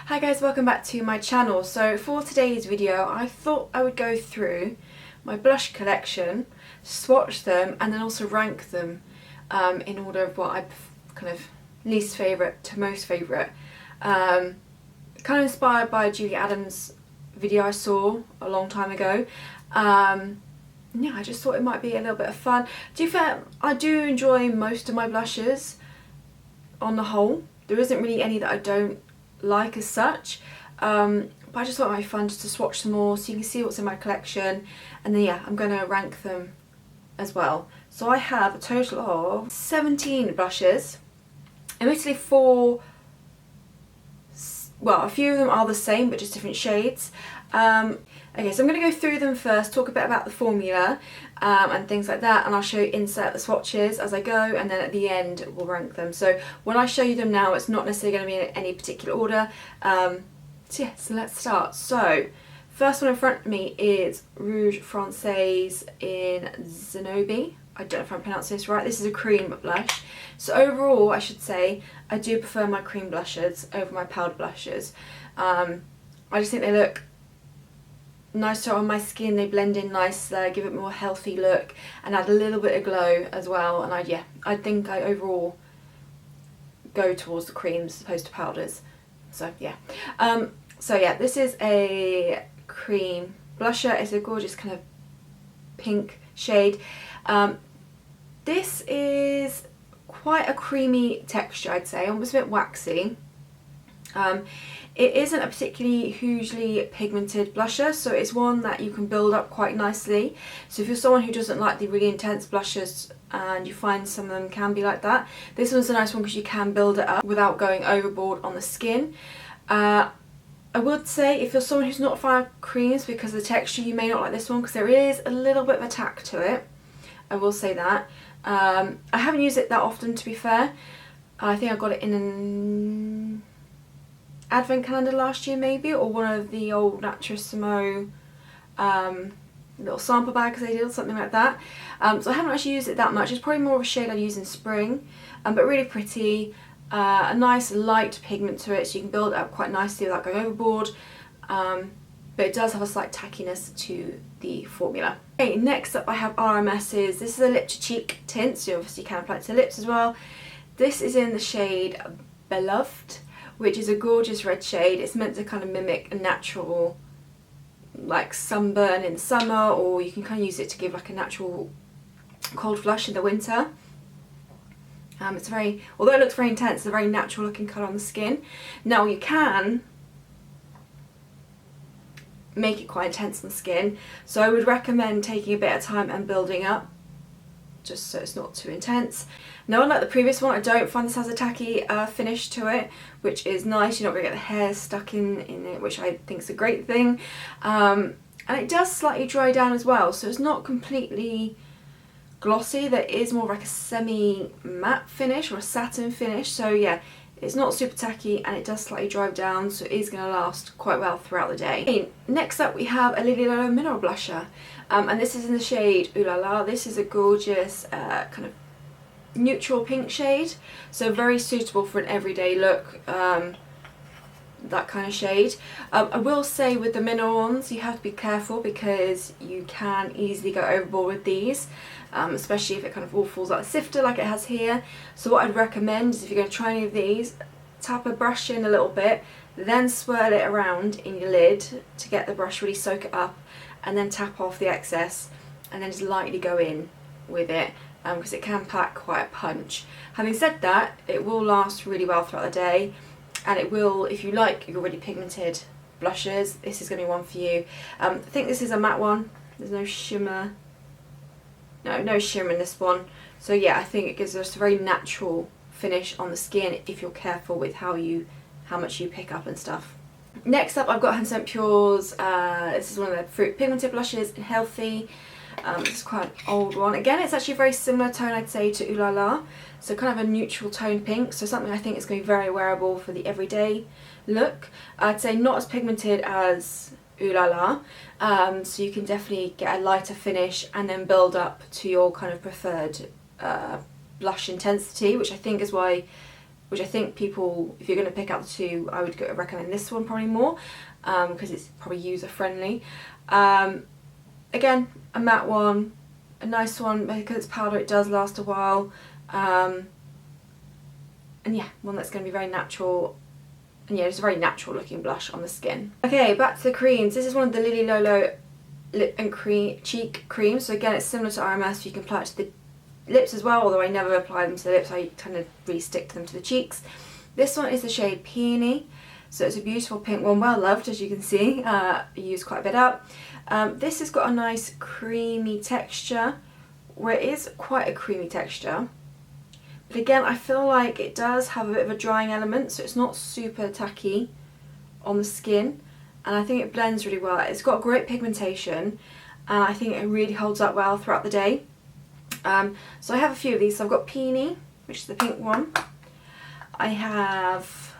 Hi guys, welcome back to my channel. So for today's video I thought I would go through my blush collection, swatch them and then also rank them in order of what I kind of least favourite to most favourite. Kind of inspired by Julie Adams' video I saw a long time ago. Yeah, I just thought it might be a little bit of fun. To be fair, I do enjoy most of my blushes on the whole. There isn't really any that I don't like as such, but I just thought it might be fun just to swatch them all so you can see what's in my collection, and then yeah, I'm going to rank them as well. So I have a total of 17 blushes, admittedly a few of them are the same but just different shades. Okay, so I'm going to go through them first, talk a bit about the formula and things like that, and I'll show you insert the swatches as I go, and then at the end we'll rank them. So when I show you them now, it's not necessarily going to be in any particular order. So yeah, so let's start. So first one in front of me is Rouge Francais in Zenobie. I don't know if I'm pronouncing this right. This is a cream blush. So overall, I should say, I do prefer my cream blushes over my powder blushes. I just think they look nicer on my skin, they blend in nicer, give it a more healthy look and add a little bit of glow as well, and I think I overall go towards the creams as opposed to powders. So yeah, this is a cream blusher. It's a gorgeous kind of pink shade. This is quite a creamy texture, I'd say, almost a bit waxy. It isn't a particularly hugely pigmented blusher, so it's one that you can build up quite nicely. So if you're someone who doesn't like the really intense blushes and you find some of them can be like that, this one's a nice one because you can build it up without going overboard on the skin. I would say if you're someone who's not a fan of creams because of the texture, you may not like this one because there is a little bit of a tack to it. I will say that. I haven't used it that often, to be fair. I think I got it in an advent calendar last year maybe, or one of the old Naturissimo little sample bags they did, or something like that. So I haven't actually used it that much. It's probably more of a shade I'd use in spring, but really pretty. A nice light pigment to it, so you can build it up quite nicely without going overboard. But it does have a slight tackiness to the formula. Okay, next up I have RMS's. This is a lip to cheek tint, so you obviously can apply it to lips as well. This is in the shade Beloved, which is a gorgeous red shade. It's meant to kind of mimic a natural like sunburn in the summer, or you can kind of use it to give like a natural cold flush in the winter. It's very, although it looks very intense, it's a very natural looking colour on the skin. Now you can make it quite intense on the skin, so I would recommend taking a bit of time and building up, just so it's not too intense. Now, unlike the previous one, I don't find this has a tacky finish to it, which is nice. You're not going to get the hair stuck in it, which I think is a great thing. And it does slightly dry down as well, so it's not completely glossy. There is more like a semi-matte finish or a satin finish, so yeah, it's not super tacky and it does slightly dry down, so it is going to last quite well throughout the day. Okay, next up we have a Lolo mineral blusher, and this is in the shade Ooh La La. This is a gorgeous kind of neutral pink shade, so very suitable for an everyday look, that kind of shade. I will say with the mineral ones you have to be careful because you can easily go overboard with these, especially if it kind of all falls out of the sifter like it has here. So what I'd recommend is if you're going to try any of these, tap a brush in a little bit, then swirl it around in your lid to get the brush really soak it up, and then tap off the excess and then just lightly go in with it, because it can pack quite a punch. Having said that, it will last really well throughout the day, and it will, if you like your really pigmented blushes, this is going to be one for you. I think this is a matte one. There's no shimmer. No shimmer in this one. So yeah, I think it gives us a very natural finish on the skin if you're careful with how much you pick up and stuff. Next up I've got Handsome Pure's, this is one of the fruit pigmented blushes in Healthy. This is quite an old one. Again, it's actually a very similar tone, I'd say, to Ooh La La. So kind of a neutral tone pink, so something I think is going to be very wearable for the everyday look. I'd say not as pigmented as Ooh La La, so you can definitely get a lighter finish and then build up to your kind of preferred blush intensity, which I think is why which I think people, if you're going to pick out the two, I would recommend this one probably more, because it's probably user friendly. Again, a matte one, a nice one, because it's powder it does last a while, and yeah, one that's going to be very natural. And yeah, it's a very natural looking blush on the skin. Okay, back to the creams. This is one of the Lolo lip and cheek creams. So again, it's similar to RMS. You can apply it to the lips as well, although I never apply them to the lips. I kind of really stick them to the cheeks. This one is the shade Peony. So it's a beautiful pink one, well loved, as you can see. I used quite a bit up. This has got a nice creamy texture, where it is quite a creamy texture. But again, I feel like it does have a bit of a drying element, so it's not super tacky on the skin. And I think it blends really well. It's got great pigmentation, and I think it really holds up well throughout the day. So I have a few of these. So I've got Peony, which is the pink one. I have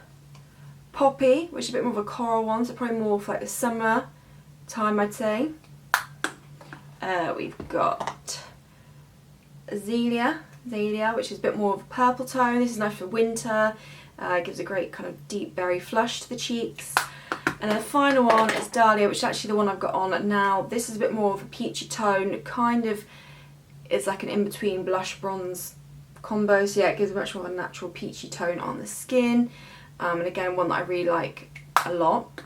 Poppy, which is a bit more of a coral one, so probably more for like the summer time, I'd say. We've got Azelia, which is a bit more of a purple tone. This is nice for winter. Gives a great kind of deep berry flush to the cheeks. And the final one is Dahlia, which is actually the one I've got on now. This is a bit more of a peachy tone. Kind of is like an in-between blush bronze combo. So yeah, it gives much more of a natural peachy tone on the skin. And again, one that I really like a lot.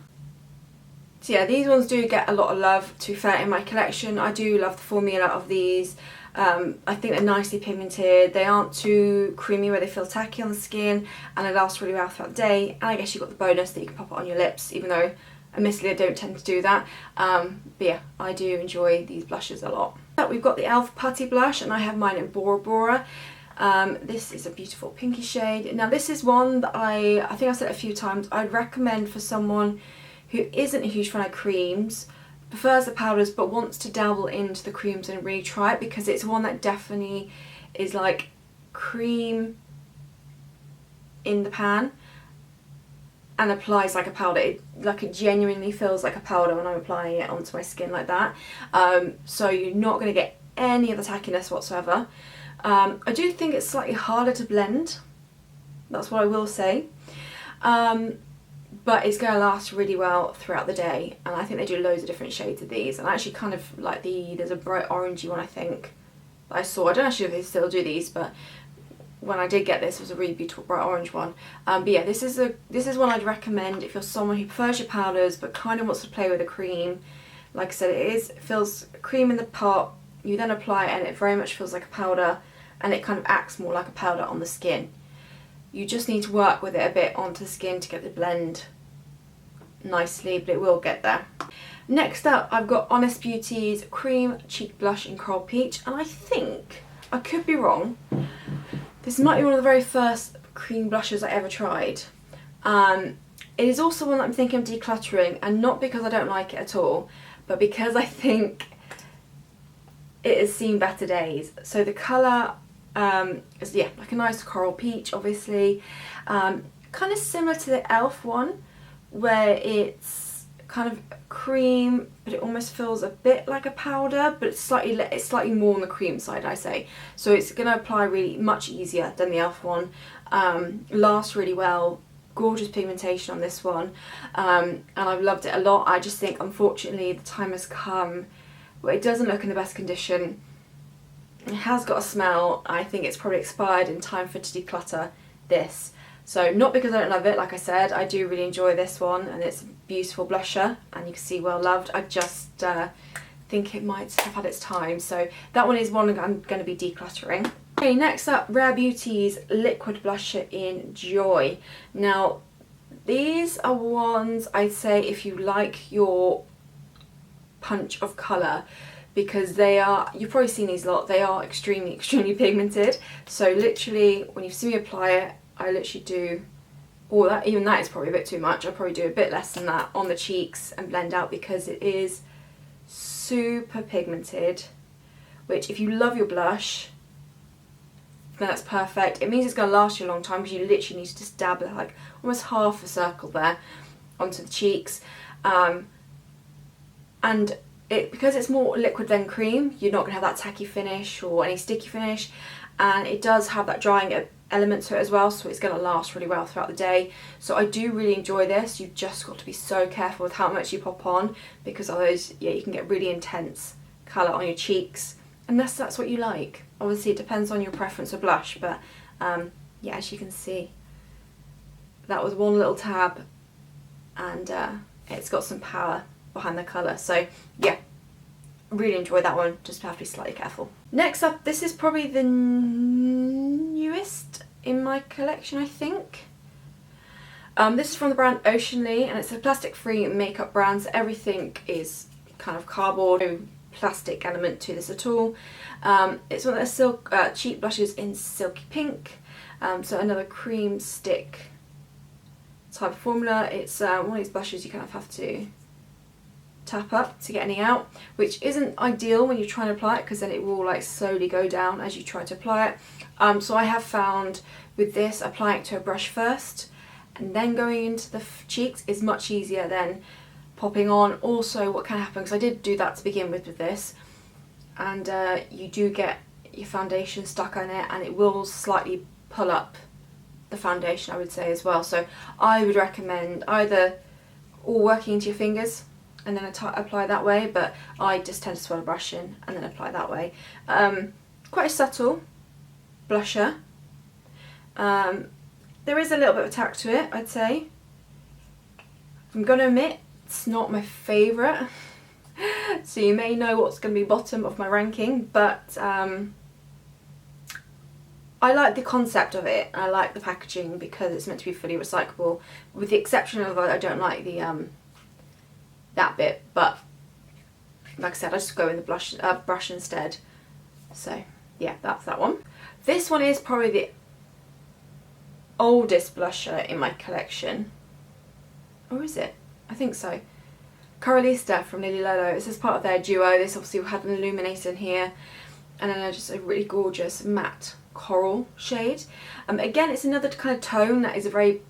So yeah, these ones do get a lot of love, to be fair, in my collection. I do love the formula of these. I think they're nicely pigmented. They aren't too creamy where they feel tacky on the skin, and they last really well throughout the day. And I guess you've got the bonus that you can pop it on your lips, even though admittedly I don't tend to do that. But yeah, I do enjoy these blushes a lot. We've got the e.l.f. Putty Blush, and I have mine in Bora Bora. This is a beautiful pinky shade. Now this is one that I think I've said it a few times, I'd recommend for someone who isn't a huge fan of creams, prefers the powders, but wants to dabble into the creams and really try it, because it's one that definitely is like cream in the pan and applies like a powder. It genuinely feels like a powder when I'm applying it onto my skin like that. So you're not going to get any of the tackiness whatsoever. I do think it's slightly harder to blend, that's what I will say. But it's going to last really well throughout the day, and I think they do loads of different shades of these. And I actually kind of like there's a bright orangey one I think that I saw. I don't actually know if they still do these, but when I did get this, it was a really beautiful bright orange one. But yeah, this is one I'd recommend if you're someone who prefers your powders but kind of wants to play with a cream. Like I said, it feels cream in the pot. You then apply it, and it very much feels like a powder, and it kind of acts more like a powder on the skin. You just need to work with it a bit onto the skin to get the blend nicely, but it will get there. Next up, I've got Honest Beauty's Cream Cheek Blush in Coral Peach, and I think, I could be wrong, this might be one of the very first cream blushes I ever tried. It is also one that I'm thinking of decluttering, and not because I don't like it at all, but because I think it has seen better days. So the colour is, yeah, like a nice coral peach, obviously. Kind of similar to the e.l.f. one, where it's kind of cream, but it almost feels a bit like a powder, but it's slightly more on the cream side, I say. So it's going to apply really much easier than the e.l.f. one. Lasts really well. Gorgeous pigmentation on this one, and I've loved it a lot. I just think, unfortunately, the time has come where it doesn't look in the best condition. It has got a smell. I think it's probably expired in time for to declutter this. So not because I don't love it, like I said, I do really enjoy this one, and it's a beautiful blusher, and you can see well loved. I just think it might have had its time, so that one is one I'm going to be decluttering. Okay, next up, Rare Beauty's Liquid Blusher in Joy. Now, these are ones I'd say if you like your punch of colour, because they are, you've probably seen these a lot, they are extremely pigmented. So literally, when you see me apply it, I literally do all that. Even that is probably a bit too much. I'll probably do a bit less than that on the cheeks and blend out, because it is super pigmented, which if you love your blush, then that's perfect. It means it's going to last you a long time, because you literally need to just dab like almost half a circle there onto the cheeks. And because it's more liquid than cream, you're not going to have that tacky finish or any sticky finish, and it does have that drying element to it as well, so it's going to last really well throughout the day. So I do really enjoy this. You've just got to be so careful with how much you pop on, because otherwise, yeah, you can get really intense colour on your cheeks, unless that's what you like. Obviously it depends on your preference of blush, but yeah, as you can see, that was one little tab, and it's got some power behind the colour. So yeah, really enjoy that one, just have to be slightly careful. Next up, this is probably the newest in my collection, I think. This is from the brand Oceanly, and it's a plastic-free makeup brand, so everything is kind of cardboard, no plastic element to this at all. It's one of the cheap blushes in Silky Pink, so another cream stick type of formula. It's one of these blushes you kind of have to tap up to get any out, which isn't ideal when you're trying to apply it, because then it will like slowly go down as you try to apply it. So I have found with this, applying it to a brush first and then going into the cheeks is much easier than popping on. Also, what can happen, because I did do that to begin with this, and you do get your foundation stuck on it, and it will slightly pull up the foundation, I would say, as well. So I would recommend either all working into your fingers and then apply that way, but I just tend to swirl a brush in and then apply that way. Quite a subtle blusher. There is a little bit of attack to it, I'd say. I'm going to admit, it's not my favourite. So you may know what's going to be bottom of my ranking, but I like the concept of it. I like the packaging because it's meant to be fully recyclable, with the exception of I don't like the that bit, but like I said, I just go in the brush instead. So yeah, that's that one. This one is probably the oldest blusher in my collection. Or is it? I think so. Coralista from Lolo. This is part of their duo. This obviously had an illuminator in here, and then just a really gorgeous matte coral shade. Again, it's another kind of tone that is a very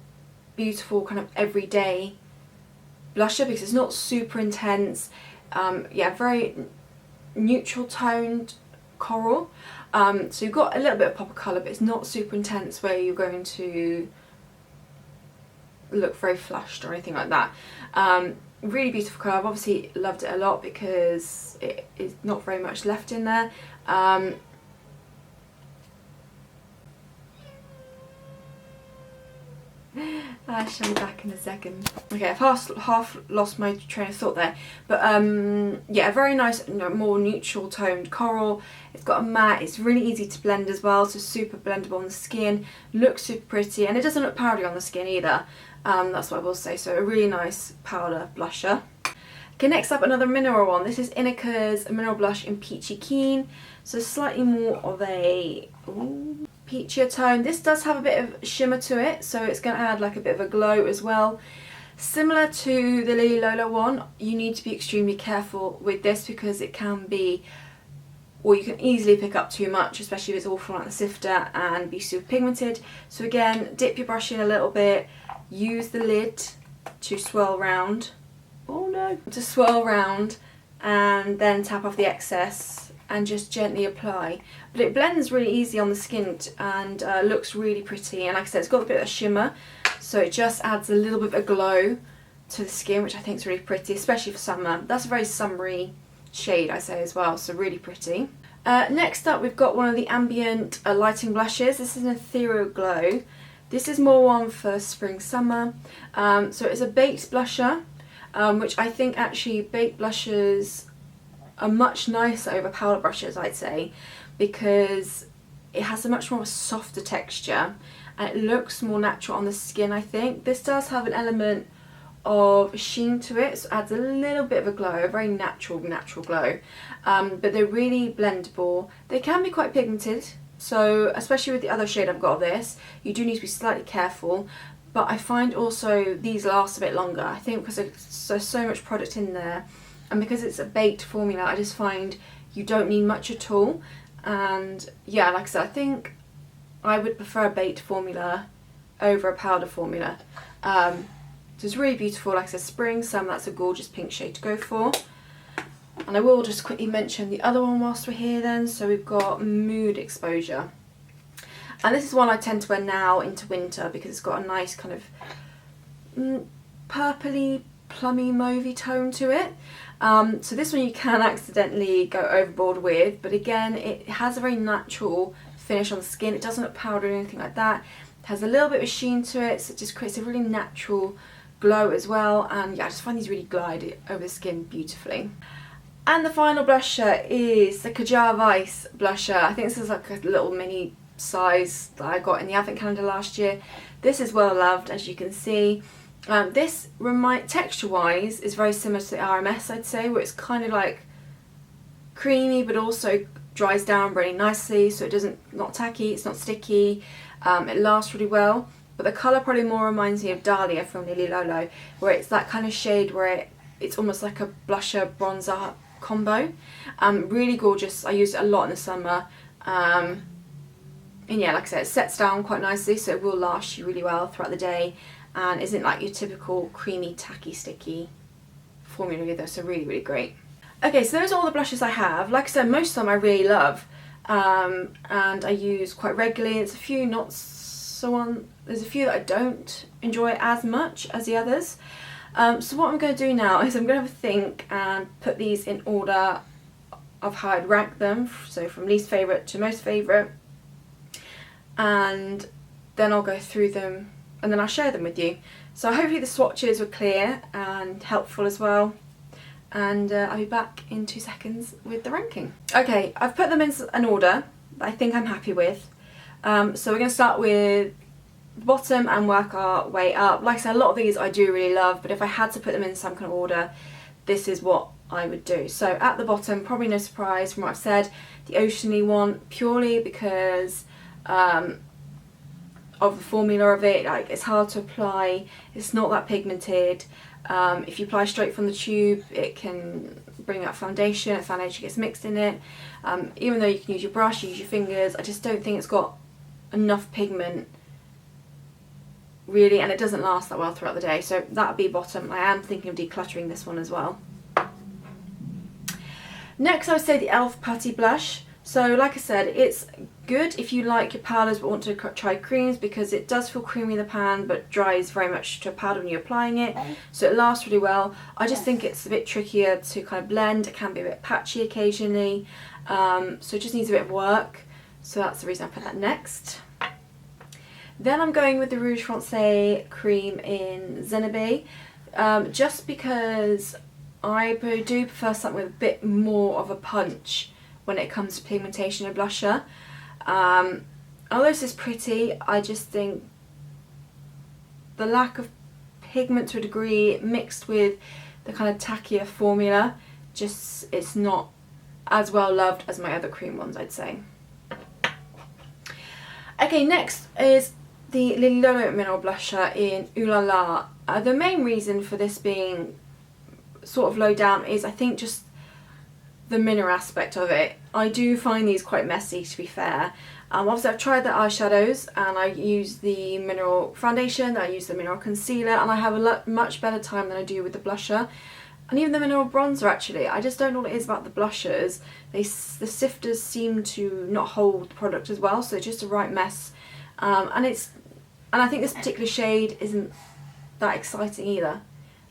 beautiful kind of everyday blusher, because it's not super intense. Yeah, very neutral toned coral. So you've got a little bit of pop of colour, but it's not super intense where you're going to look very flushed or anything like that. Really beautiful colour. I've obviously loved it a lot because it is not very much left in there. I'll be back in a second. Okay, I've half lost my train of thought there, but yeah, a very nice, more neutral toned coral. It's got a matte. It's really easy to blend as well, so super blendable on the skin. Looks super pretty, and it doesn't look powdery on the skin either. That's what I will say. So a really nice powder blusher. Okay, next up, another mineral one. This is Inika's mineral blush in Peachy Keen. So slightly more of a peachier tone. This does have a bit of shimmer to it, so it's going to add like a bit of a glow as well. Similar to the Lolo one, you need to be extremely careful with this because it can be, or you can easily pick up too much, especially if it's all from like the sifter, and be super pigmented. So again, dip your brush in a little bit, use the lid to swirl round. Oh no! To swirl round and then tap off the excess and just gently apply. But it blends really easy on the skin and looks really pretty. And like I said, it's got a bit of shimmer, so it just adds a little bit of a glow to the skin, which I think is really pretty, especially for summer. That's a very summery shade, I say, as well, so really pretty. Next up, we've got one of the ambient lighting blushes. This is an Etheral Glow. This is more one for spring, summer. So it's a baked blusher, which I think actually baked blushes are much nicer over powder brushes, I'd say, because it has a much more softer texture and it looks more natural on the skin, I think. This does have an element of sheen to it, so it adds a little bit of a glow, a very natural glow. But they're really blendable. They can be quite pigmented, so especially with the other shade I've got of this, you do need to be slightly careful. But I find also these last a bit longer, I think, because there's so much product in there, and because it's a baked formula, I just find you don't need much at all. And yeah, like I said, I think I would prefer a baked formula over a powder formula. So it's really beautiful. Like I said, spring, summer, that's a gorgeous pink shade to go for. And I will just quickly mention the other one whilst we're here then. So we've got Mood Exposure. And this is one I tend to wear now into winter because it's got a nice kind of purpley, plummy, mauvey tone to it. So this one you can accidentally go overboard with, but again, it has a very natural finish on the skin. It doesn't look powdered or anything like that. It has a little bit of sheen to it, so it just creates a really natural glow as well. And yeah, I just find these really glide over the skin beautifully. And the final blusher is the Kjaer Weis blusher. I think this is like a little mini size that I got in the advent calendar last year. This is well loved, as you can see. This texture wise is very similar to the RMS, I'd say, where it's kind of like creamy but also dries down really nicely, so it doesn't, not tacky, it's not sticky, it lasts really well. But the colour probably more reminds me of Dahlia from Lolo, where it's that kind of shade where it's almost like a blusher bronzer combo. Really gorgeous. I used it a lot in the summer. And yeah, like I said, it sets down quite nicely, so it will last you really well throughout the day, and isn't like your typical creamy, tacky, sticky formula either, so really, really great. Okay, so those are all the blushes I have. Like I said, most of them I really love, and I use quite regularly. There's a few not so on. There's a few that I don't enjoy as much as the others. So what I'm going to do now is I'm going to have a think and put these in order of how I'd rank them, so from least favourite to most favourite, and then I'll go through them and then I'll share them with you. So hopefully the swatches were clear and helpful as well, and I'll be back in 2 seconds with the ranking. Okay, I've put them in an order that I think I'm happy with. So we're going to start with the bottom and work our way up. Like I said, a lot of these I do really love, but if I had to put them in some kind of order, this is what I would do. So at the bottom, probably no surprise from what I've said, the Oceany one, purely because of the formula of it. Like, it's hard to apply, it's not that pigmented. If you apply straight from the tube, it can bring out foundation, and foundation gets mixed in it. Even though you can use your brush, you use your fingers, I just don't think it's got enough pigment really, and it doesn't last that well throughout the day. So that would be bottom. I am thinking of decluttering this one as well. Next, I would say the e.l.f. Putty Blush. So like I said, it's good if you like your powders but want to try creams, because it does feel creamy in the pan but dries very much to a powder when you're applying it, so it lasts really well. I just think it's a bit trickier to kind of blend. It can be a bit patchy occasionally, so it just needs a bit of work, so that's the reason I put that next. Then I'm going with the Rouge Francais cream in Zenobie, just because I do prefer something with a bit more of a punch when it comes to pigmentation and blusher. Although this is pretty, I just think the lack of pigment to a degree mixed with the kind of tackier formula, just it's not as well loved as my other cream ones, I'd say. Okay, next is the Lolo Mineral Blusher in Ooh La La. The main reason for this being sort of low down is, I think, just the mineral aspect of it. I do find these quite messy, to be fair. Obviously I've tried the eyeshadows, and I use the mineral foundation, I use the mineral concealer, and I have a much better time than I do with the blusher. And even the mineral bronzer, actually. I just don't know what it is about the blushers. The sifters seem to not hold the product as well, so it's just a right mess. And I think this particular shade isn't that exciting either.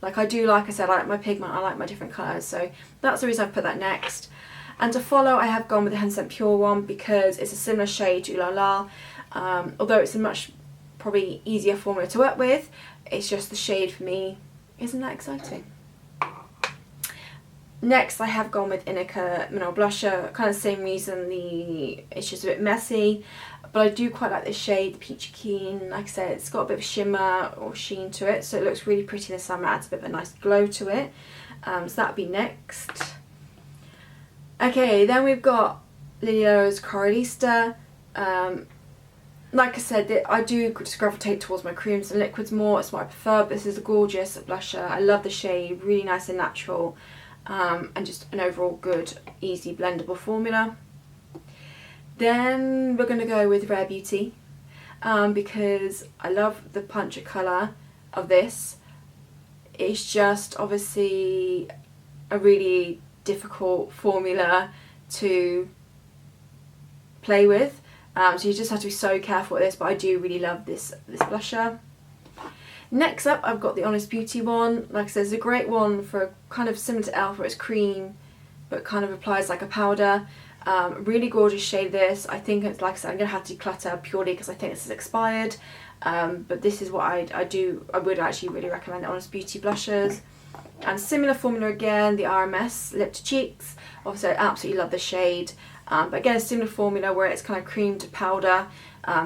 Like, I do, like I said, I like my pigment, I like my different colours, so that's the reason I put that next. And to follow, I have gone with the 100% Pure one because it's a similar shade to Ooh La La. Although it's a much probably easier formula to work with, it's just the shade for me isn't that exciting. Next, I have gone with Inika Mineral Blusher, kind of the same reason, it's just a bit messy. But I do quite like this shade, the Peachy Keen. Like I said, it's got a bit of shimmer or sheen to it, so it looks really pretty in the summer, adds a bit of a nice glow to it. So that'd be next. Okay, then we've got Lolo's Coralista. Like I said, I do just gravitate towards my creams and liquids more, it's what I prefer, but this is a gorgeous blusher. I love the shade, really nice and natural, and just an overall good, easy blendable formula. Then we're going to go with Rare Beauty, because I love the punch of colour of this. It's just obviously a really difficult formula to play with, So you just have to be so careful with this, but I do really love this blusher. Next up, I've got the Honest Beauty one. Like I said, it's a great one for kind of similar to e.l.f. where it's cream but kind of applies like a powder. Really gorgeous shade this. I think it's, like I said, I'm going to have to declutter purely because I think this is expired. But this is what I would actually really recommend the Honest Beauty blushers. And similar formula again, the RMS Lip to Cheeks. Obviously I absolutely love the shade. But again, a similar formula where it's kind of cream to powder.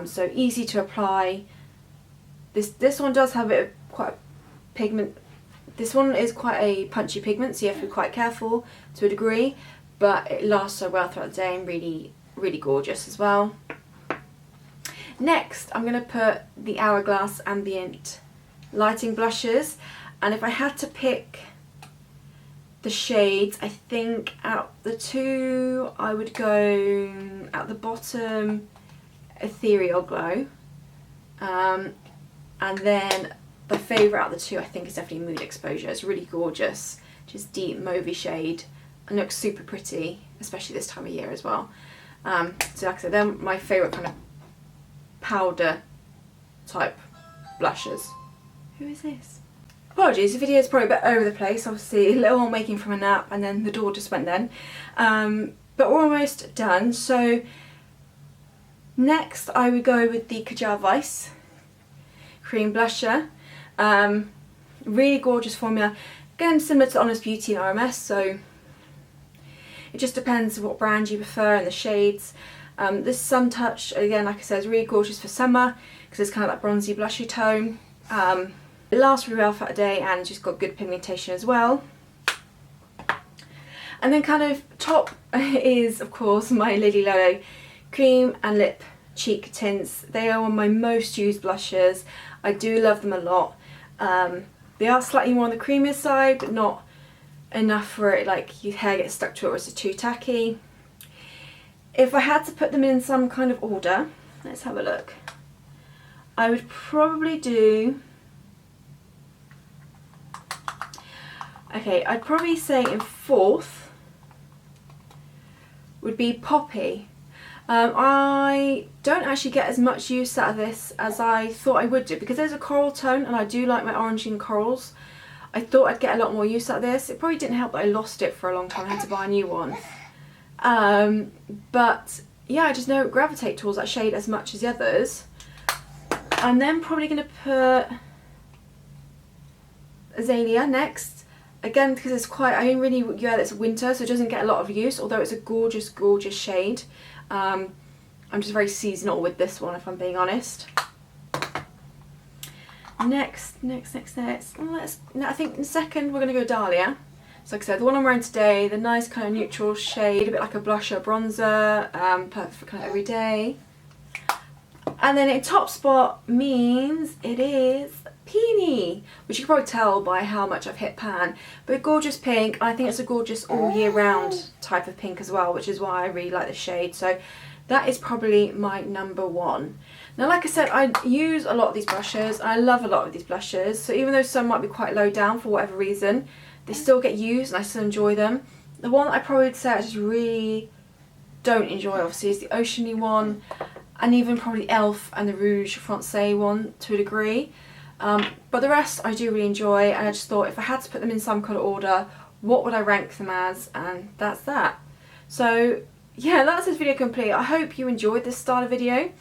So easy to apply. This one does have a bit of quite a pigment. This one is quite a punchy pigment, so you have to be quite careful to a degree. But it lasts so well throughout the day and really, really gorgeous as well. Next, I'm going to put the Hourglass Ambient Lighting Blushes. And if I had to pick the shades, I think out the two, I would go at the bottom, Ethereal Glow. And then the favourite out of the two, I think, is definitely Mood Exposure. It's really gorgeous, just deep mauvey shade, and looks super pretty, especially this time of year as well. So like I said, they're my favourite kind of powder type blushes. Who is this? Apologies, the video is probably a bit over the place. Obviously, a little one waking from a nap, and then the door just went then. But we're almost done. So next, I would go with the Kjaer Weis cream blusher. Really gorgeous formula. Again, similar to Honest Beauty and RMS, so it just depends what brand you prefer and the shades. This Suntouched, again, like I said, is really gorgeous for summer because it's kind of that bronzy blushy tone. It lasts really well for a day and it's just got good pigmentation as well. And then kind of top is, of course, my Lolo cream and lip cheek tints. They are one of my most used blushes. I do love them a lot. They are slightly more on the creamier side, but not enough for it, like your hair gets stuck to it or it's too tacky. If I had to put them in some kind of order, let's have a look. I would probably do... Okay, I'd probably say in fourth would be Poppy. I don't actually get as much use out of this as I thought I would do because there's a coral tone and I do like my orangey corals. I thought I'd get a lot more use out of this. It probably didn't help that I lost it for a long time. I had to buy a new one. But yeah, I just don't gravitate towards that shade as much as the others. I'm then probably going to put Azelia next. Again, because it's quite, I mean, really, yeah, it's winter, so it doesn't get a lot of use, although it's a gorgeous, gorgeous shade. I'm just very seasonal with this one, if I'm being honest. Next. I think in second, we're going to go Dahlia. So like I said, the one I'm wearing today, the nice kind of neutral shade, a bit like a blusher, bronzer, perfect for kind of every day. And then a top spot means it is Peony, which you can probably tell by how much I've hit pan. But a gorgeous pink, I think it's a gorgeous all year round type of pink as well, which is why I really like the shade. So that is probably my number one. Now, like I said, I use a lot of these brushes. I love a lot of these blushes. So even though some might be quite low down for whatever reason, they still get used and I still enjoy them. The one that I probably would say I just really don't enjoy, obviously, is the Oceany one, and even probably the e.l.f. and the Rouge Francais one to a degree. But the rest I do really enjoy, and I just thought if I had to put them in some kind of order, what would I rank them as? And that's that. So yeah, that's this video complete. I hope you enjoyed this style of video.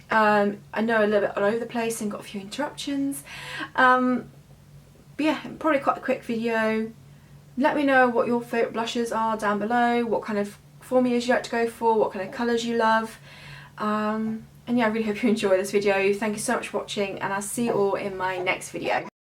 I know a little bit all over the place and got a few interruptions. But yeah, probably quite a quick video. Let me know what your favourite blushes are down below, what kind of formulas you like to go for, what kind of colours you love. And yeah, I really hope you enjoy this video. Thank you so much for watching, and I'll see you all in my next video.